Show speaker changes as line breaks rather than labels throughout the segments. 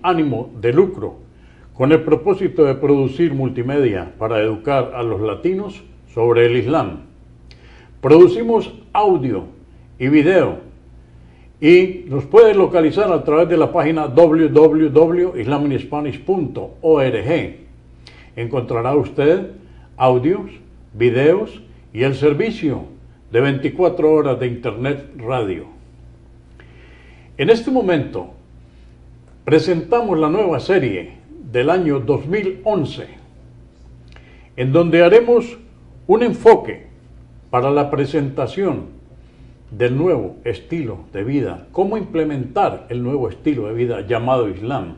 ánimo de lucro, con el propósito de producir multimedia para educar a los latinos sobre el Islam. Producimos audio y video y nos puede localizar a través de la página www.islaminspanish.org. Encontrará usted audios, videos y el servicio de 24 horas de internet radio. En este momento presentamos la nueva serie del año 2011, en donde haremos un enfoque para la presentación del nuevo estilo de vida, cómo implementar el nuevo estilo de vida llamado Islam.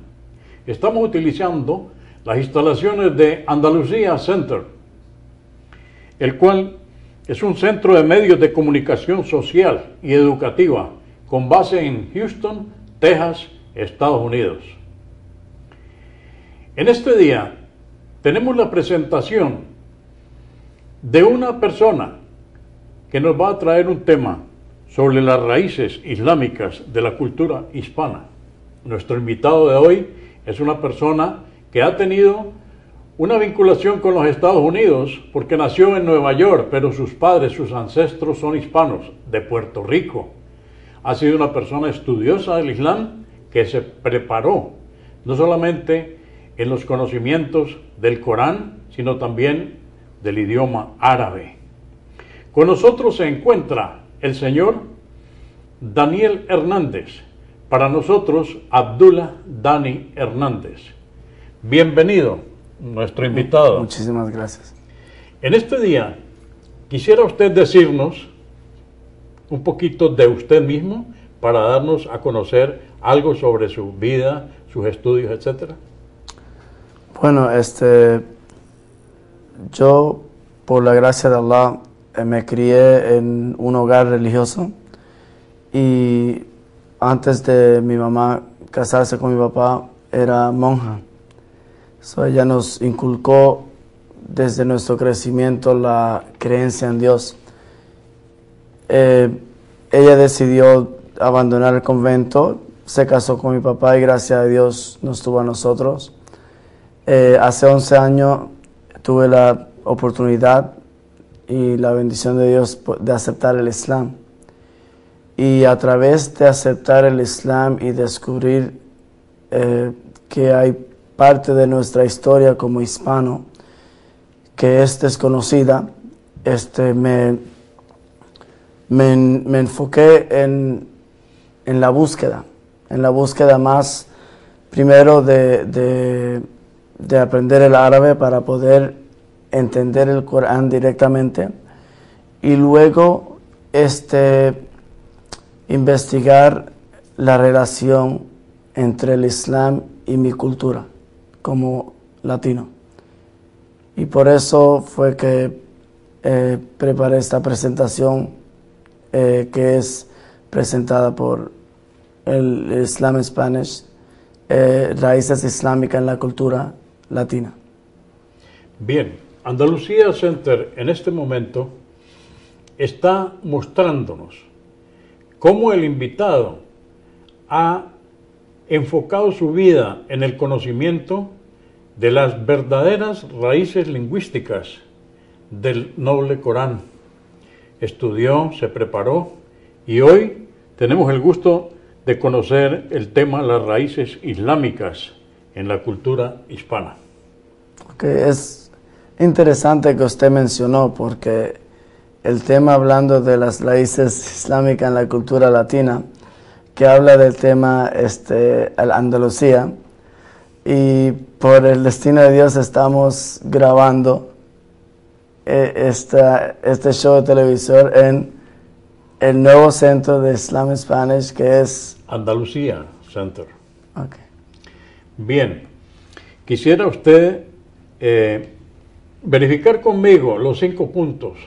Estamos utilizando las instalaciones de Andalucía Center, el cual es un centro de medios de comunicación social y educativa con base en Houston, Texas, Estados Unidos. En este día tenemos la presentación de una persona que nos va a traer un tema sobre las raíces islámicas de la cultura hispana. Nuestro invitado de hoy es una persona que ha tenido una vinculación con los Estados Unidos porque nació en Nueva York, pero sus padres, sus ancestros son hispanos de Puerto Rico. Ha sido una persona estudiosa del Islam que se preparó no solamente en los conocimientos del Corán, sino también del idioma árabe. Con nosotros se encuentra el señor Daniel Hernández, para nosotros Abdullah Dani Hernández. Bienvenido, nuestro invitado.
Muchísimas gracias.
En este día, quisiera usted decirnos un poquito de usted mismo para darnos a conocer algo sobre su vida, sus estudios, etcétera.
Bueno, yo, por la gracia de Allah, me crié en un hogar religioso y antes de mi mamá casarse con mi papá era monja. Ella nos inculcó desde nuestro crecimiento la creencia en Dios. Ella decidió abandonar el convento, se casó con mi papá y gracias a Dios nos tuvo a nosotros. Hace 11 años tuve la oportunidad y la bendición de Dios de aceptar el Islam. Y a través de aceptar el Islam y descubrir que hay parte de nuestra historia como hispano que es desconocida, me enfoqué en la búsqueda más, primero de aprender el árabe para poder entender el Corán directamente y luego investigar la relación entre el Islam y mi cultura como latino. Y por eso fue que preparé esta presentación que es presentada por el Islam Spanish, raíces islámicas en la cultura latina.
Bien, Andalucía Center en este momento está mostrándonos cómo el invitado ha enfocado su vida en el conocimiento de las verdaderas raíces lingüísticas del noble Corán. Estudió, se preparó y hoy tenemos el gusto de conocer el tema las raíces islámicas en la cultura hispana.
Es interesante que usted mencionó porque el tema hablando de las raíces islámicas en la cultura latina, que habla del tema Andalucía, y por el destino de Dios estamos grabando este show de televisor en el nuevo centro de Islam Spanish que es
Andalucía Center.
Okay.
Bien, quisiera usted verificar conmigo los 5 puntos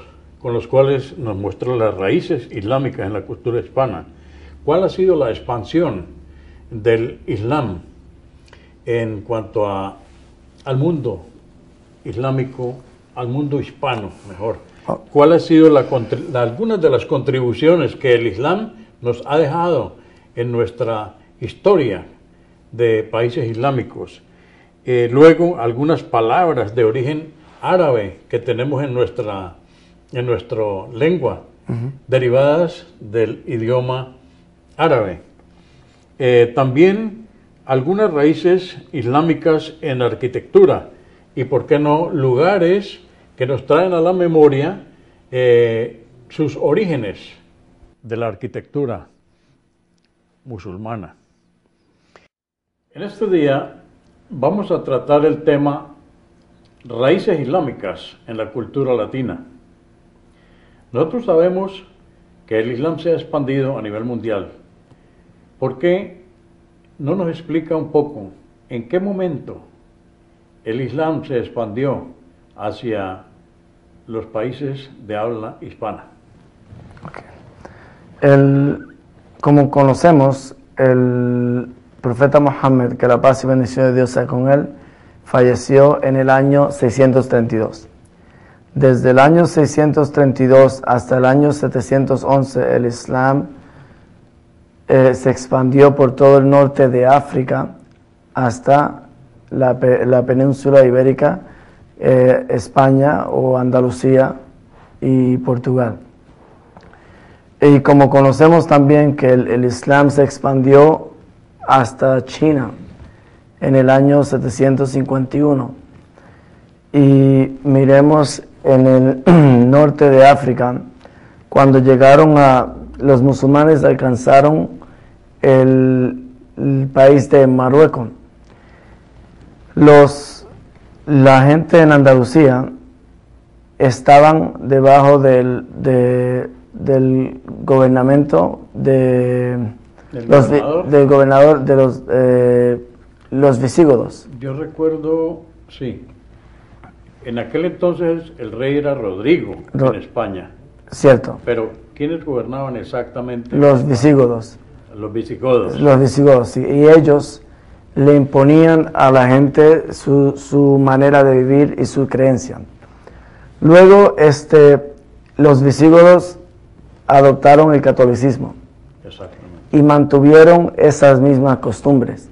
con los cuales nos muestra las raíces islámicas en la cultura hispana. ¿Cuál ha sido la expansión del Islam en cuanto al mundo islámico, al mundo hispano, mejor? ¿Cuál ha sido algunas de las contribuciones que el Islam nos ha dejado en nuestra historia de países islámicos. Luego, algunas palabras de origen árabe que tenemos en nuestra lengua, derivadas del idioma árabe. También algunas raíces islámicas en arquitectura y, por qué no, lugares que nos traen a la memoria sus orígenes de la arquitectura musulmana. En este día vamos a tratar el tema raíces islámicas en la cultura latina. Nosotros sabemos que el Islam se ha expandido a nivel mundial. ¿Por qué no nos explica un poco en qué momento el Islam se expandió hacia los países de habla hispana?
Como conocemos, el profeta Mohammed, que la paz y bendición de Dios sea con él, falleció en el año 632. Desde el año 632 hasta el año 711, el Islam se expandió por todo el norte de África hasta la península ibérica, España o Andalucía y Portugal. Y como conocemos también que el Islam se expandió hasta China en el año 751. Y miremos en el norte de África, cuando los musulmanes alcanzaron el país de Marruecos. La gente en Andalucía estaban debajo del gobernamiento del gobernador de los visigodos.
Yo recuerdo, sí, en aquel entonces el rey era Rodrigo en España.
Cierto.
Pero ¿quiénes gobernaban exactamente?
Los visigodos.
Los visigodos.
Los visigodos, sí. Y ellos le imponían a la gente su manera de vivir y su creencia. Luego, los visigodos adoptaron el catolicismo.
Exactamente.
Y mantuvieron esas mismas costumbres.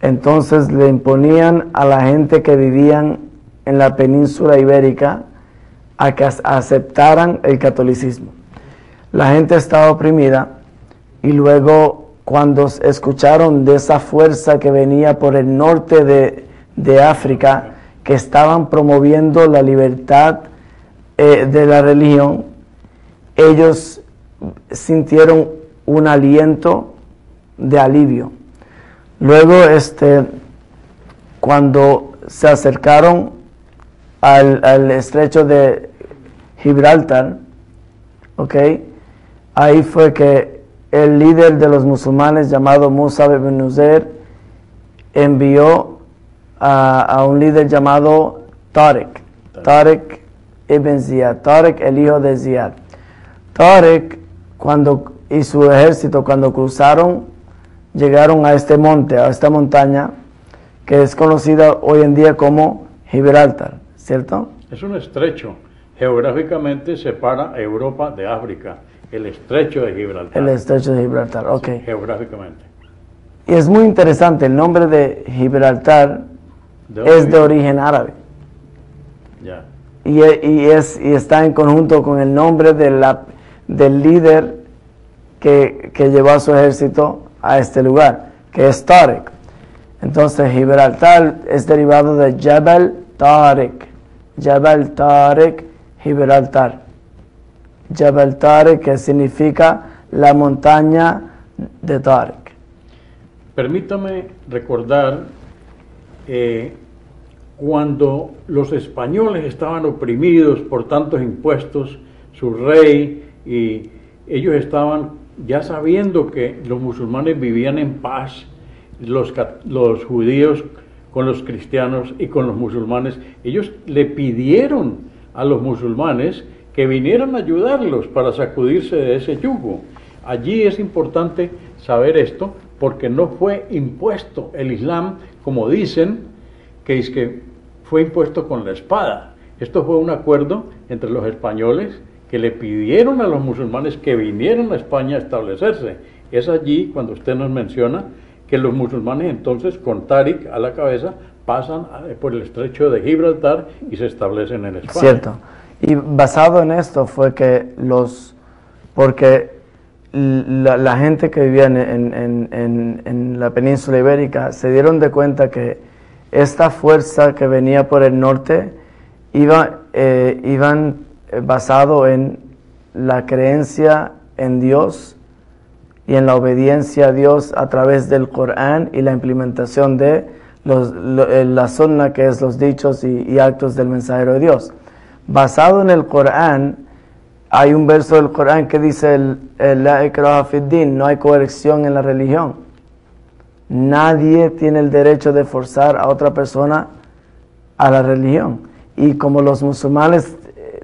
Entonces le imponían a la gente que vivían en la península ibérica a que aceptaran el catolicismo. La gente estaba oprimida y luego cuando escucharon de esa fuerza que venía por el norte de África, que estaban promoviendo la libertad de la religión, ellos sintieron un aliento de alivio. Luego, cuando se acercaron al estrecho de Gibraltar, ahí fue que el líder de los musulmanes llamado Musa ibn Nusair envió a un líder llamado Tariq ibn Ziyad, Tariq el hijo de Ziyad. Tariq y su ejército cuando cruzaron, llegaron a este monte, a esta montaña, que es conocida hoy en día como Gibraltar, ¿cierto?
Es un estrecho. Geográficamente separa Europa de África, el estrecho de Gibraltar.
El estrecho de Gibraltar, ok.
Sí, geográficamente.
Y es muy interesante, el nombre de Gibraltar es de origen árabe.
Ya.
Y está en conjunto con el nombre del líder que llevó a su ejército a este lugar, que es Tariq. Entonces Gibraltar es derivado de Jabal Tariq. Jabal Tariq, Gibraltar. Jabal Tariq, que significa la montaña de Tariq.
Permítame recordar cuando los españoles estaban oprimidos por tantos impuestos, su rey, y ellos estaban ya sabiendo que los musulmanes vivían en paz, los judíos con los cristianos y con los musulmanes, ellos le pidieron a los musulmanes que vinieran a ayudarlos para sacudirse de ese yugo. Allí es importante saber esto, porque no fue impuesto el Islam, como dicen, que es que fue impuesto con la espada. Esto fue un acuerdo entre los españoles que le pidieron a los musulmanes que vinieran a España a establecerse. Es allí cuando usted nos menciona que los musulmanes entonces, con Tariq a la cabeza, pasan por el estrecho de Gibraltar y se establecen en España.
Cierto. Y basado en esto fue que porque la gente que vivía en la península ibérica se dieron de cuenta que esta fuerza que venía por el norte iban basado en la creencia en Dios y en la obediencia a Dios a través del Corán y la implementación de la sunna, que es los dichos y actos del mensajero de Dios. Basado en el Corán, hay un verso del Corán que dice la ikraha fid din, no hay coerción en la religión. Nadie tiene el derecho de forzar a otra persona a la religión. Y como los musulmanes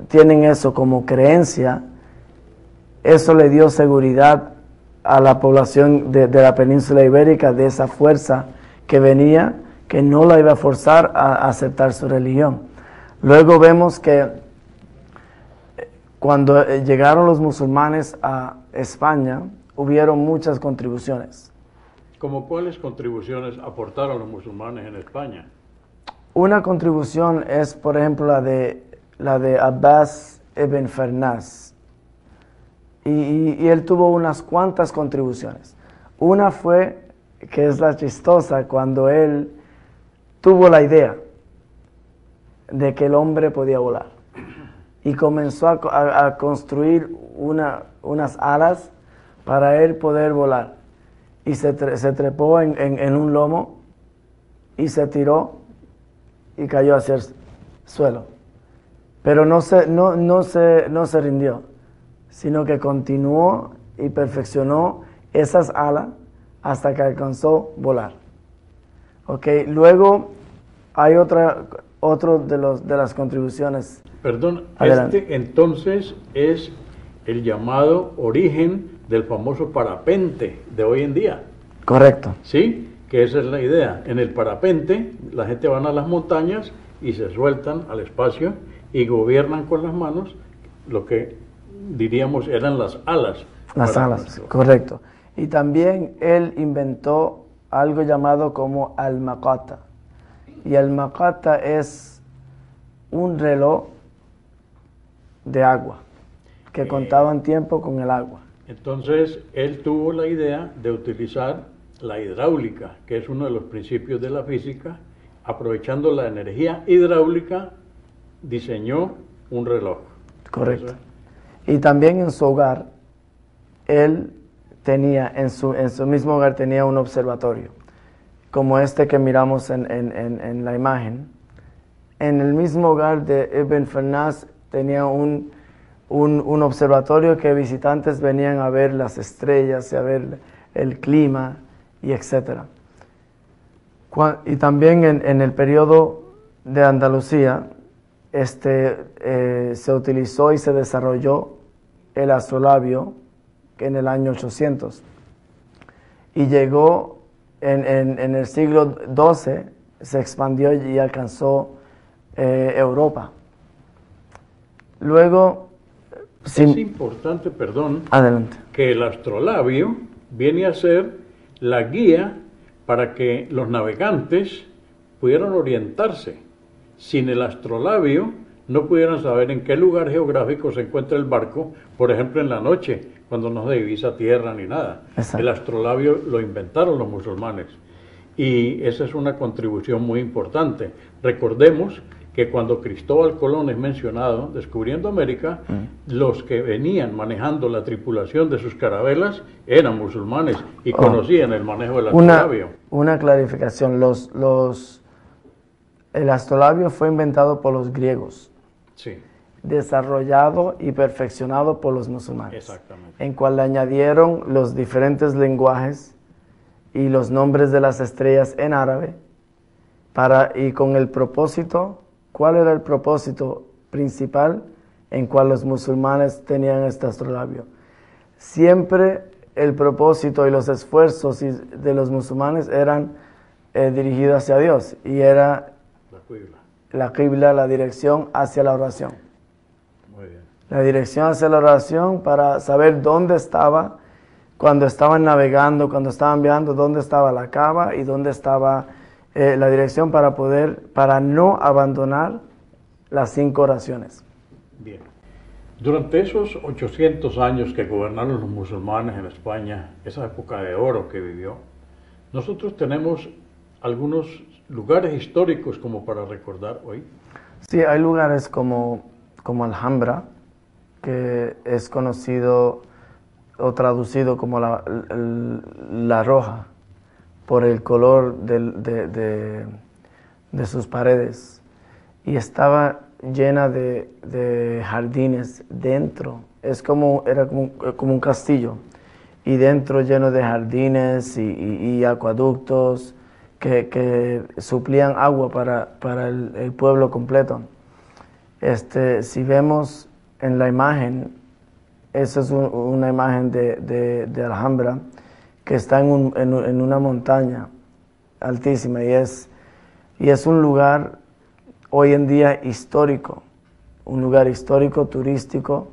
tienen eso como creencia, eso le dio seguridad a la población de la península ibérica, de esa fuerza que venía, que no la iba a forzar a aceptar su religión. Luego vemos que cuando llegaron los musulmanes a España, hubieron muchas contribuciones.
¿Cómo cuáles contribuciones aportaron los musulmanes en España?
Una contribución es, por ejemplo, la de Abbas ibn Farnas. Y él tuvo unas cuantas contribuciones. Una fue, que es la chistosa, cuando él tuvo la idea de que el hombre podía volar. Y comenzó a construir unas alas para él poder volar. Y se trepó en un lomo y se tiró y cayó hacia el suelo. Pero no se rindió, sino que continuó y perfeccionó esas alas hasta que alcanzó volar. Okay. Luego hay otro de las contribuciones.
Perdón,
Adelante.
este entonces es el llamado origen del famoso parapente de hoy en día.
Correcto.
¿Sí? Que esa es la idea. En el parapente la gente van a las montañas y se sueltan al espacio y gobiernan con las manos lo que diríamos eran las alas.
Las alas, correcto. Y también él inventó algo llamado como al-maqata. Y al-maqata es un reloj de agua que contaban tiempo con el agua.
Entonces él tuvo la idea de utilizar la hidráulica, que es uno de los principios de la física. Aprovechando la energía hidráulica, diseñó un reloj.
Correcto. Y también en su hogar, él tenía, en su mismo hogar tenía un observatorio, como este que miramos en la imagen. En el mismo hogar de Ibn Farnas tenía un observatorio que visitantes venían a ver las estrellas, a ver el clima y etc. Y también en el periodo de Andalucía, se utilizó y se desarrolló el astrolabio en el año 800. Y llegó en el siglo XII, se expandió y alcanzó Europa. Luego...
Es importante, perdón,
adelante,
que el astrolabio viene a ser la guía para que los navegantes pudieran orientarse. Sin el astrolabio no pudieran saber en qué lugar geográfico se encuentra el barco, por ejemplo en la noche, cuando no se divisa tierra ni nada.
Exacto.
El astrolabio lo inventaron los musulmanes y esa es una contribución muy importante. Recordemos que cuando Cristóbal Colón es mencionado descubriendo América, los que venían manejando la tripulación de sus carabelas eran musulmanes y conocían el manejo del astrolabio.
Una clarificación, el astrolabio fue inventado por los griegos,
sí,
desarrollado y perfeccionado por los musulmanes,
exactamente,
en cual le añadieron los diferentes lenguajes y los nombres de las estrellas en árabe, y con el propósito. ¿Cuál era el propósito principal en cual los musulmanes tenían este astrolabio? Siempre el propósito y los esfuerzos de los musulmanes eran dirigidos hacia Dios, y era la qibla, la dirección hacia la oración.
Muy bien.
La dirección hacia la oración para saber dónde estaba cuando estaban navegando, cuando estaban viajando, dónde estaba la cava y dónde estaba la dirección para no abandonar las 5 oraciones.
Bien. Durante esos 800 años que gobernaron los musulmanes en España, esa época de oro que vivió, nosotros tenemos algunos lugares históricos como para recordar hoy.
Sí, hay lugares como Alhambra, que es conocido o traducido como la Roja, por el color de sus paredes. Y estaba llena de jardines dentro. Era como un castillo. Y dentro lleno de jardines y acueductos que suplían agua para el pueblo completo. Si vemos en la imagen, esa es una imagen de Alhambra, que está en una montaña altísima y es un lugar hoy en día histórico, un lugar histórico, turístico,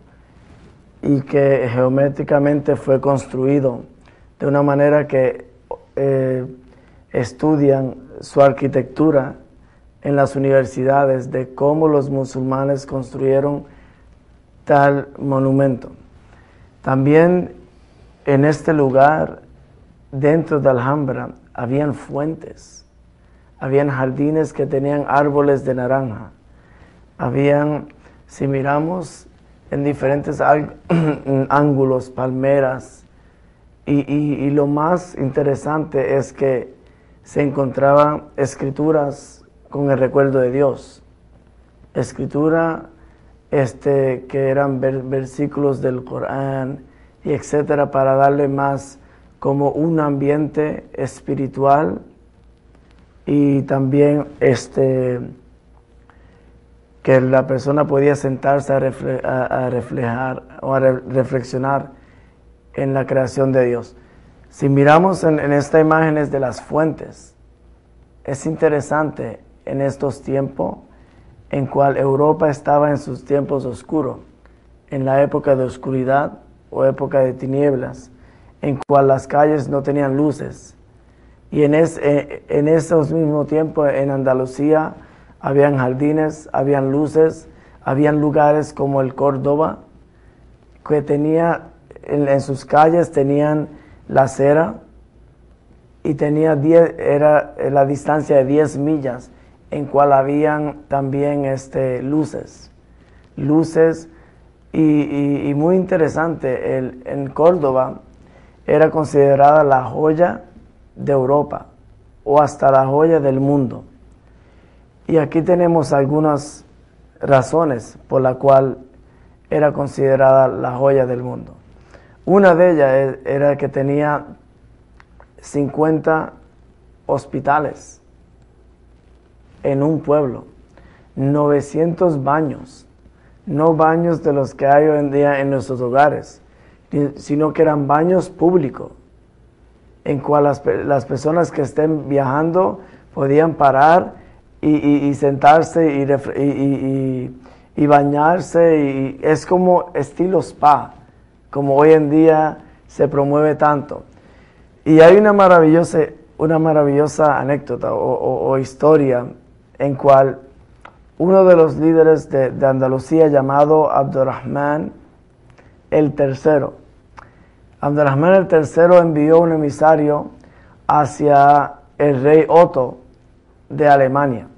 y que geométricamente fue construido de una manera que estudian su arquitectura en las universidades de cómo los musulmanes construyeron tal monumento. También en este lugar, dentro de Alhambra, habían fuentes, habían jardines que tenían árboles de naranja, si miramos en diferentes ángulos, palmeras, y lo más interesante es que se encontraban escrituras con el recuerdo de Dios, escritura que eran versículos del Corán y etcétera, para darle más como un ambiente espiritual y también que la persona podía sentarse a reflejar o a reflexionar en la creación de Dios. Si miramos en esta imagen de las fuentes, es interesante en estos tiempos en cual Europa estaba en sus tiempos oscuros, en la época de oscuridad o época de tinieblas, en cual las calles no tenían luces. Y en esos mismos tiempos en Andalucía habían jardines, habían luces, habían lugares como el Córdoba, que tenía en sus calles tenían la acera y era la distancia de 10 millas, en cual habían también luces y muy interesante, en Córdoba era considerada la joya de Europa o hasta la joya del mundo. Y aquí tenemos algunas razones por la cual era considerada la joya del mundo. Una de ellas era que tenía 50 hospitales en un pueblo, 900 baños, no baños de los que hay hoy en día en nuestros hogares, sino que eran baños públicos, en cual las personas que estén viajando podían parar y sentarse y bañarse, y es como estilo spa, como hoy en día se promueve tanto. Y hay una maravillosa anécdota o historia en cual uno de los líderes de Andalucía, llamado Abdurrahman el III, envió un emisario hacia el rey Otto de Alemania.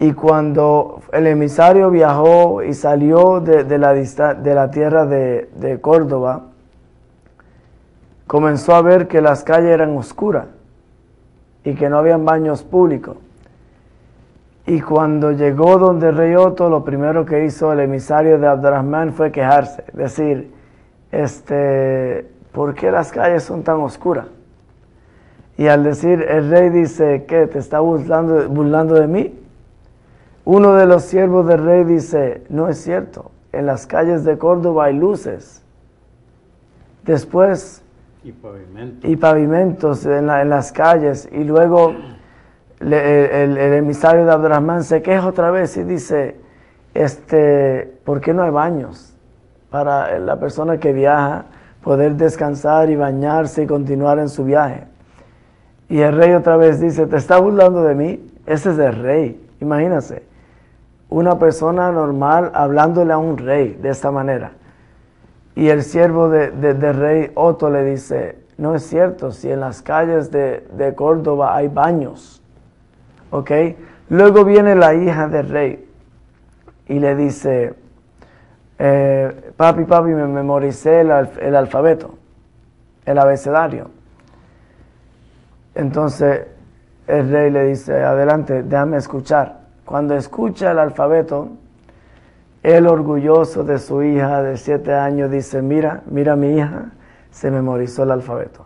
Y cuando el emisario viajó y salió de la tierra de Córdoba, comenzó a ver que las calles eran oscuras y que no habían baños públicos. Y cuando llegó donde el rey Otto, lo primero que hizo el emisario de Abdurrahman fue quejarse, decir, ¿por qué las calles son tan oscuras? Y al decir, el rey dice, ¿qué? ¿Te está burlando de mí? Uno de los siervos del rey dice, no es cierto, en las calles de Córdoba hay luces. Después, y pavimentos en las calles, y luego el emisario de Abdurrahman se queja otra vez y dice, ¿por qué no hay baños para la persona que viaja? poder descansar y bañarse y continuar en su viaje. Y el rey otra vez dice, ¿te está burlando de mí? Ese es el rey, imagínense. Una persona normal hablándole a un rey de esta manera. Y el siervo del rey Otto le dice, no es cierto, si en las calles de Córdoba hay baños. ¿Ok? Luego viene la hija del rey y le dice, papi, me memoricé el alfabeto, el abecedario. Entonces el rey le dice, adelante, déjame escuchar. Cuando escucha el alfabeto, él orgulloso de su hija de 7 años dice, mira mi hija, se memorizó el alfabeto.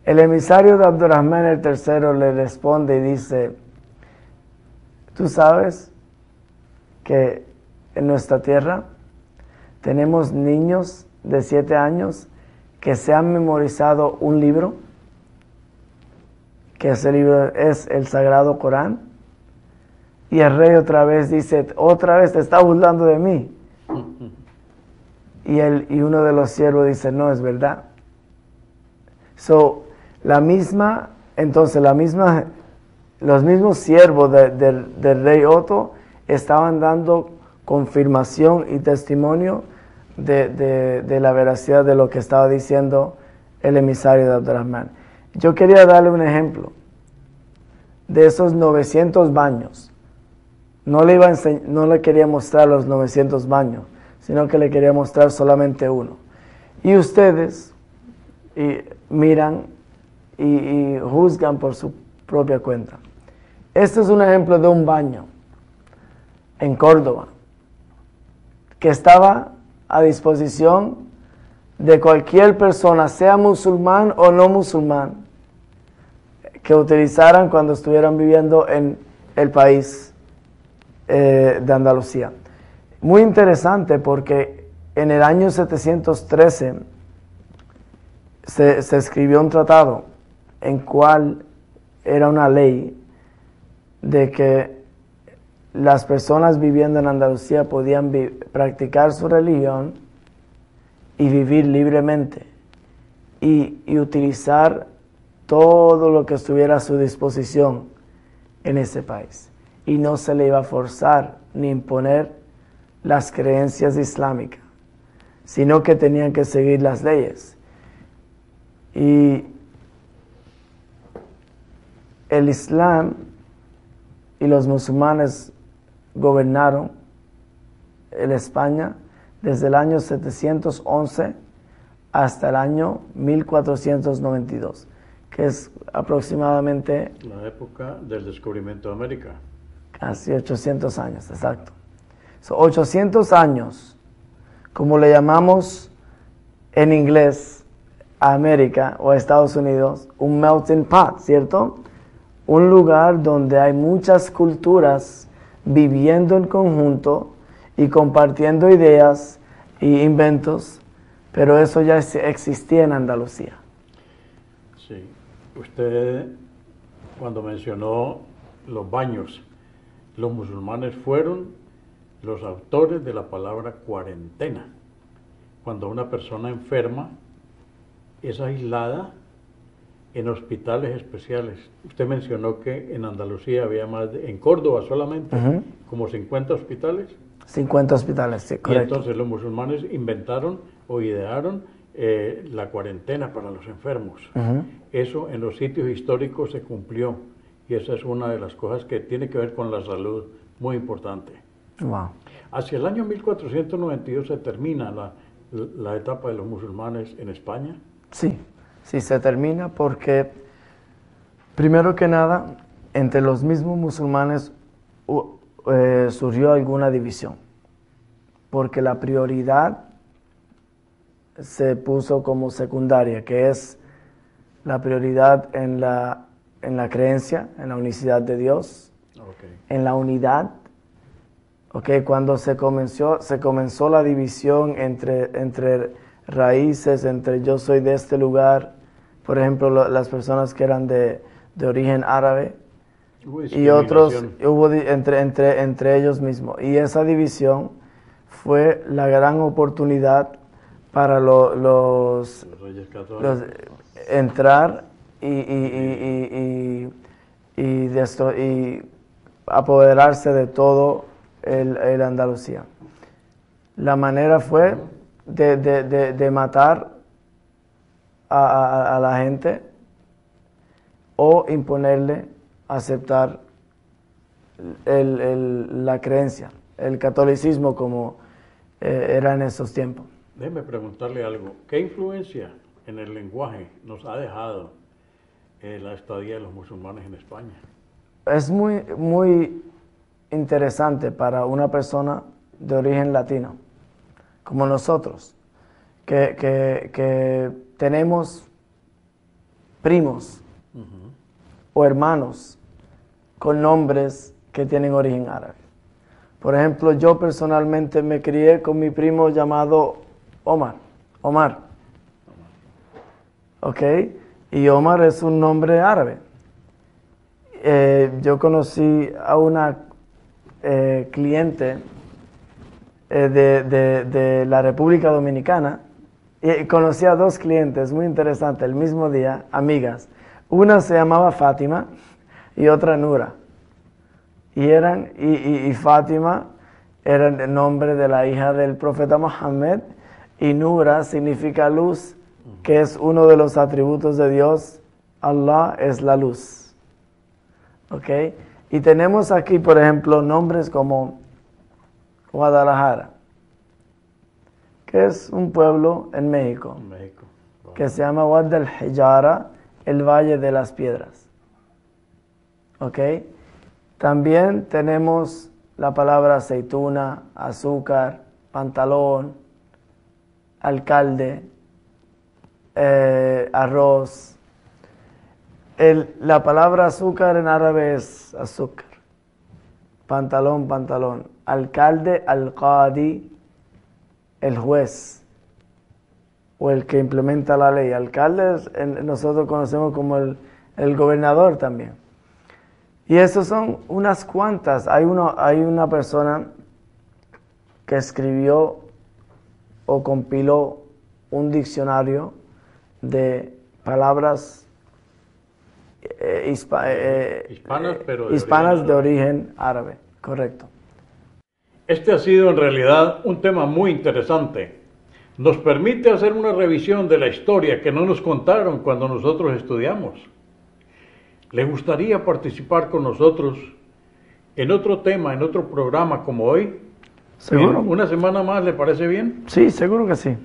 El emisario de Abdurrahman el III le responde y dice, ¿tú sabes que en nuestra tierra tenemos niños de 7 años que se han memorizado un libro? Que ese libro es el Sagrado Corán. Y el rey otra vez dice, otra vez te está burlando de mí. Y uno de los siervos dice, no, es verdad. Los mismos siervos del rey Otto estaban dando confirmación y testimonio de la veracidad de lo que estaba diciendo el emisario de Abdurrahman. Yo quería darle un ejemplo de esos 900 baños. No le quería mostrar los 900 baños, sino que le quería mostrar solamente uno. Y ustedes miran y juzgan por su propia cuenta. Este es un ejemplo de un baño en Córdoba que estaba a disposición de cualquier persona, sea musulmán o no musulmán, que utilizaran cuando estuvieran viviendo en el país de Andalucía. Muy interesante porque en el año 713 se escribió un tratado en cual era una ley de que las personas viviendo en Andalucía podían practicar su religión y vivir libremente y utilizar todo lo que estuviera a su disposición en ese país. Y no se le iba a forzar ni imponer las creencias islámicas, sino que tenían que seguir las leyes. Y el Islam y los musulmanes gobernaron en España desde el año 711 hasta el año 1492, que es aproximadamente
la época del descubrimiento de América.
Casi 800 años, exacto. 800 años, como le llamamos en inglés a América o a Estados Unidos, un melting pot, ¿cierto? Un lugar donde hay muchas culturas viviendo en conjunto y compartiendo ideas y inventos, pero eso ya existía en Andalucía.
Sí, usted cuando mencionó los baños, los musulmanes fueron los autores de la palabra cuarentena. Cuando una persona enferma es aislada en hospitales especiales. Usted mencionó que en Andalucía había en Córdoba solamente, como 50 hospitales.
50 hospitales, sí, correcto.
Y entonces los musulmanes inventaron o idearon la cuarentena para los enfermos. Eso en los sitios históricos se cumplió. Y esa es una de las cosas que tiene que ver con la salud, muy importante.
Wow.
Hacia el año 1492 se termina la etapa de los musulmanes en España.
Sí, sí se termina porque, primero que nada, entre los mismos musulmanes surgió alguna división, porque la prioridad se puso como secundaria, que es la prioridad en la creencia, en la unicidad de Dios, en la unidad. Cuando se comenzó la división entre raíces, entre yo soy de este lugar, por ejemplo, las personas que eran de origen árabe y otros, hubo entre ellos mismos. Y esa división fue la gran oportunidad para
Los Reyes Católicos.
entrar y apoderarse de todo el Andalucía. La manera fue de matar a la gente o imponerle aceptar la creencia, el catolicismo como era en esos tiempos.
Déjeme preguntarle algo. ¿Qué influencia en el lenguaje nos ha dejado la estadía de los musulmanes en España?
Es muy interesante para una persona de origen latino, como nosotros, que tenemos primos o hermanos con nombres que tienen origen árabe. Por ejemplo, yo personalmente me crié con mi primo llamado Omar. ¿Ok? Y Omar es un nombre árabe. Yo conocí a una cliente de la República Dominicana y conocí a dos clientes, muy interesante, el mismo día, amigas. Una se llamaba Fátima y otra Nura. Y Fátima era el nombre de la hija del profeta Mohammed y Nura significa luz, que es uno de los atributos de Dios. Allah es la luz. ¿Ok? Y tenemos aquí, por ejemplo, nombres como Guadalajara, que es un pueblo en México,
Wow.
que se llama Wad al-Hijara, el Valle de las Piedras. ¿Ok? También tenemos la palabra aceituna, azúcar, pantalón, alcalde, arroz. La palabra azúcar en árabe es azúcar. Pantalón, pantalón. Alcalde, al-qadi, el juez o el que implementa la ley. Alcalde nosotros conocemos como el gobernador también. Y esos son unas cuantas. Hay una persona que escribió o compiló un diccionario de palabras hispanas de origen árabe. Correcto.
Este ha sido en realidad un tema muy interesante. Nos permite hacer una revisión de la historia que no nos contaron cuando nosotros estudiamos. ¿Le gustaría participar con nosotros en otro tema, en otro programa como hoy?
¿Seguro?
¿En una semana más le parece bien?
Sí, seguro que sí.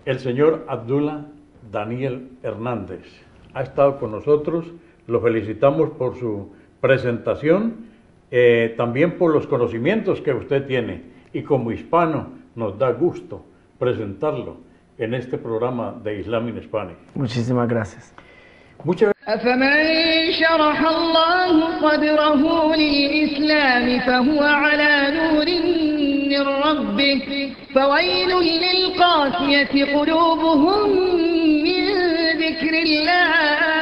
El señor Abdullah Daniel Hernández ha estado con nosotros. Lo felicitamos por su presentación, también por los conocimientos que usted tiene. Y como hispano nos da gusto presentarlo en este programa de Islam in Spanish.
Muchísimas gracias.
Muchas
أفمن شرح الله صدره للإسلام فهو على نور من ربه فويل للقاسية قلوبهم من ذكر الله